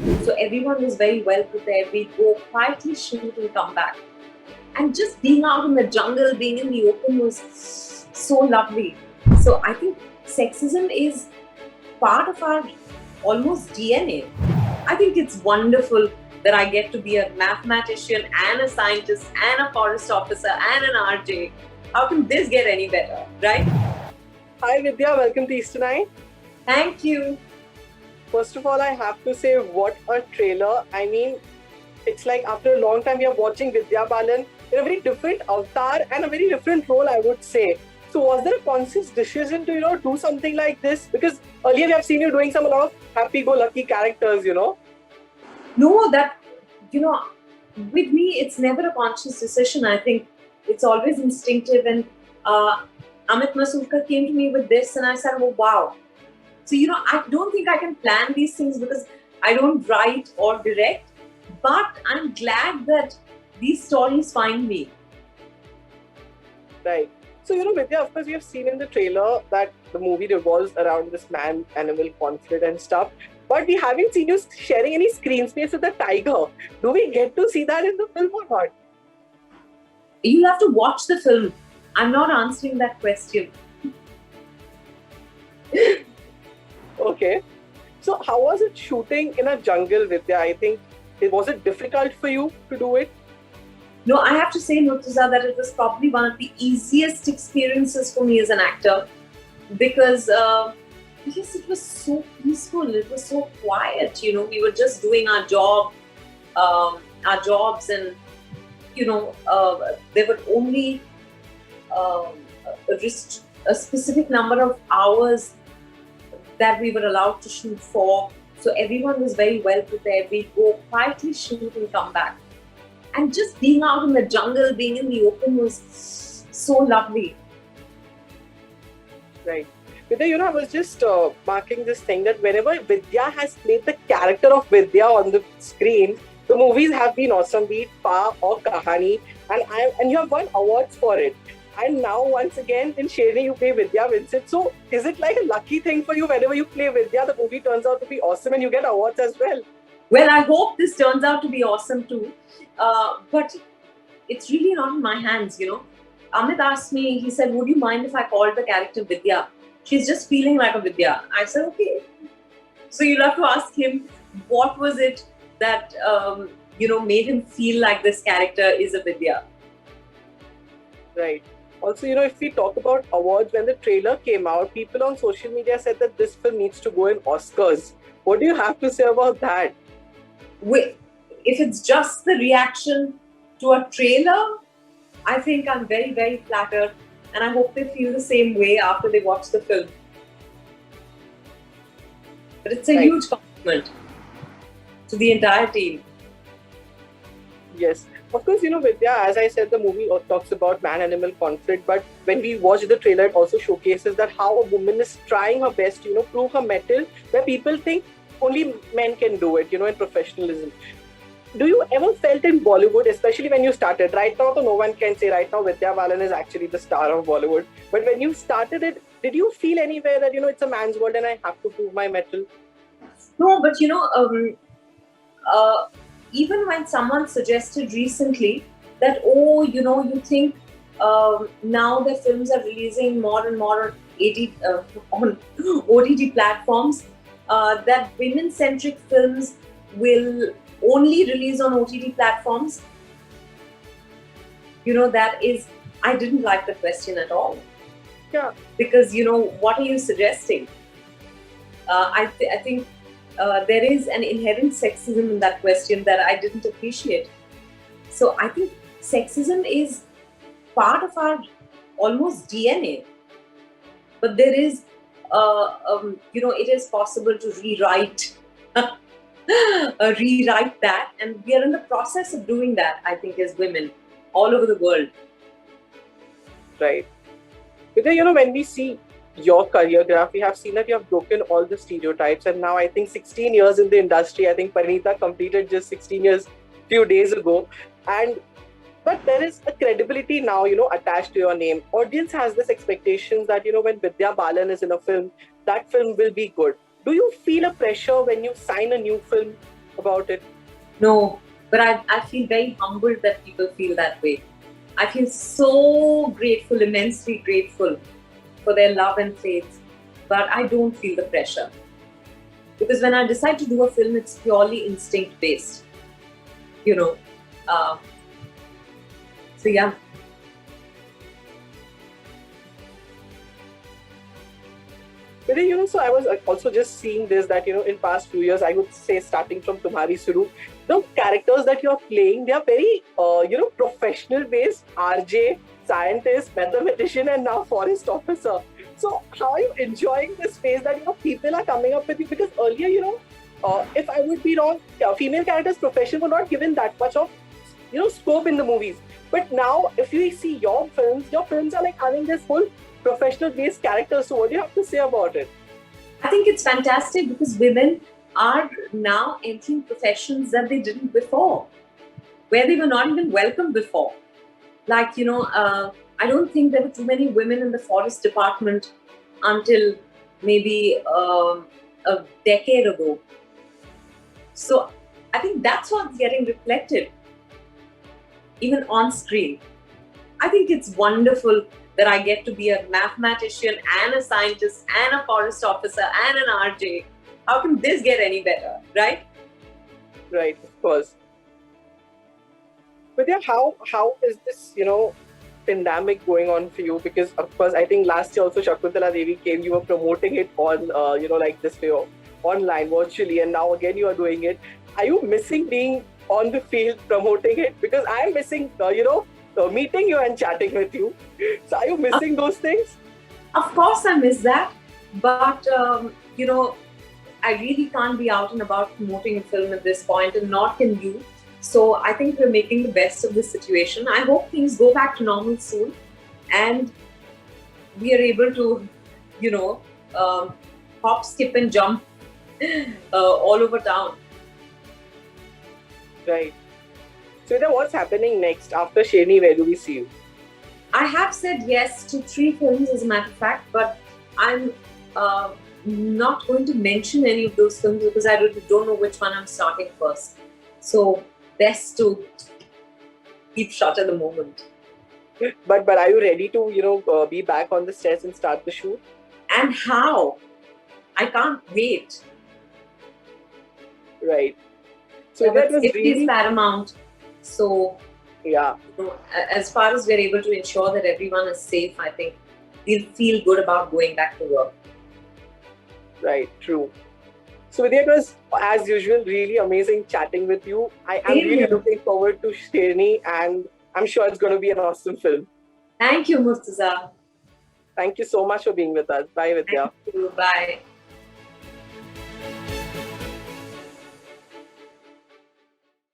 So everyone was very well prepared. We'd go quietly shoot and come back. And just being out in the jungle, being in the open was so lovely. So I think sexism is part of our almost DNA. I think it's wonderful that I get to be a mathematician and a scientist and a forest officer and an RJ. How can this get any better, right? Hi Vidya, welcome to East Tonight. Thank you. First of all, I have to say, what a trailer. I mean, it's like after a long time we are watching Vidya Balan in a very different avatar and a very different role, I would say. So was there a conscious decision to, do something like this? Because earlier we have seen you doing a lot of happy-go-lucky characters. No, that, you know, with me, it's never a conscious decision. I think it's always instinctive. And Amit Masulkar came to me with this, and I said, oh, wow. So, I don't think I can plan these things because I don't write or direct, but I'm glad that these stories find me. Right. So, Vidya, of course, we have seen in the trailer that the movie revolves around this man-animal conflict and stuff. But we haven't seen you sharing any screen space with the tiger. Do we get to see that in the film or not? You'll have to watch the film. I'm not answering that question. Okay. So, how was it shooting in a jungle, Vidya? I think, was it difficult for you to do it? No, I have to say, Murtuza, that it was probably one of the easiest experiences for me as an actor because it was so peaceful, it was so quiet. We were just doing our jobs, and there were only a specific number of hours that we were allowed to shoot for. So everyone was very well prepared. We'd go quietly shoot and come back. And just being out in the jungle, being in the open was so lovely. Right. Vidya, I was just marking this thing that whenever Vidya has played the character of Vidya on the screen, the movies have been awesome, be it Pa or Kahani, and you have won awards for it. And now, once again, in Sherni, you play Vidya Vincent. So, is it like a lucky thing for you whenever you play Vidya, the movie turns out to be awesome and you get awards as well? Well, I hope this turns out to be awesome too. But it's really not in my hands. Amit asked me, he said, would you mind if I called the character Vidya? She's just feeling like a Vidya. I said, okay. So you'll have to ask him, what was it that, made him feel like this character is a Vidya? Right. Also, if we talk about awards, when the trailer came out, people on social media said that this film needs to go in Oscars. What do you have to say about that? If it's just the reaction to a trailer, I think I'm very, very flattered, and I hope they feel the same way after they watch the film. But it's a huge compliment to the entire team. Yes. Of course, Vidya, as I said, the movie talks about man-animal conflict, but when we watch the trailer, it also showcases that how a woman is trying her best to, prove her mettle, where people think only men can do it, in professionalism. Do you ever felt in Bollywood, especially when you started? Right now, no one can say right now Vidya Balan is actually the star of Bollywood. But when you started it, did you feel anywhere that, it's a man's world and I have to prove my mettle? No, but even when someone suggested recently that, you think now the films are releasing more and more on OTT platforms, that women-centric films will only release on OTT platforms. I didn't like the question at all. Yeah. Because, what are you suggesting? I think there is an inherent sexism in that question that I didn't appreciate. So I think sexism is part of our almost DNA. But there is, it is possible to rewrite that, and we are in the process of doing that, I think, as women all over the world. Right. Vidya, when we see your career graph, we have seen that you have broken all the stereotypes, and now I think 16 years in the industry. I think Parinita completed just 16 years few days ago, but there is a credibility now, attached to your name. Audience has this expectation that, when Vidya Balan is in a film, that film will be good. Do you feel a pressure when you sign a new film about it? No, but I feel very humbled that people feel that way. I feel so grateful, immensely grateful for their love and faith, but I don't feel the pressure. Because when I decide to do a film, it's purely instinct based, you know. Uh, so, yeah. But so I was also just seeing this that in past few years, I would say starting from Tumhari Suru, the characters that you're playing, they are very professional based. RJ, scientist, mathematician, and now forest officer. So how are you enjoying this phase that people are coming up with you? Because earlier, if I would be wrong, female characters' profession were not given that much of scope in the movies. But now, if you see your films are like having this whole professional based characters. So what do you have to say about it? I think it's fantastic because women are now entering professions that they didn't before, where they were not even welcome before. Like, I don't think there were too many women in the forest department until maybe a decade ago. So I think that's what's getting reflected, even on screen. I think it's wonderful that I get to be a mathematician and a scientist and a forest officer and an RJ. How can this get any better, right? Right, of course. But yeah, how is this pandemic going on for you? Because of course, I think last year also Shakuntala Devi came. You were promoting it on like this way online virtually, and now again you are doing it. Are you missing being on the field promoting it? Because I'm missing meeting you and chatting with you. So are you missing those things? Of course, I miss that. But, I really can't be out and about promoting a film at this point, and nor can you. So I think we're making the best of this situation. I hope things go back to normal soon and we are able to, you know, hop, skip, and jump all over town. Right. So then what's happening next after Sherni? Where do we see you? I have said yes to 3 films, as a matter of fact, but I'm not going to mention any of those films because I really don't know which one I'm starting first. So, best to keep shut at the moment. But are you ready to be back on the sets and start the shoot? And how? I can't wait. Right. So Yeah, that but was safety is really paramount. So, yeah. as far as we're able to ensure that everyone is safe, I think we'll feel good about going back to work. Right. True. So Vidya, it was as usual really amazing chatting with you. I am Same really here. looking forward to Sherni, and I'm sure it's going to be an awesome film. Thank you, Murtaza. Thank you so much for being with us. Bye, Vidya. Thank you. Bye.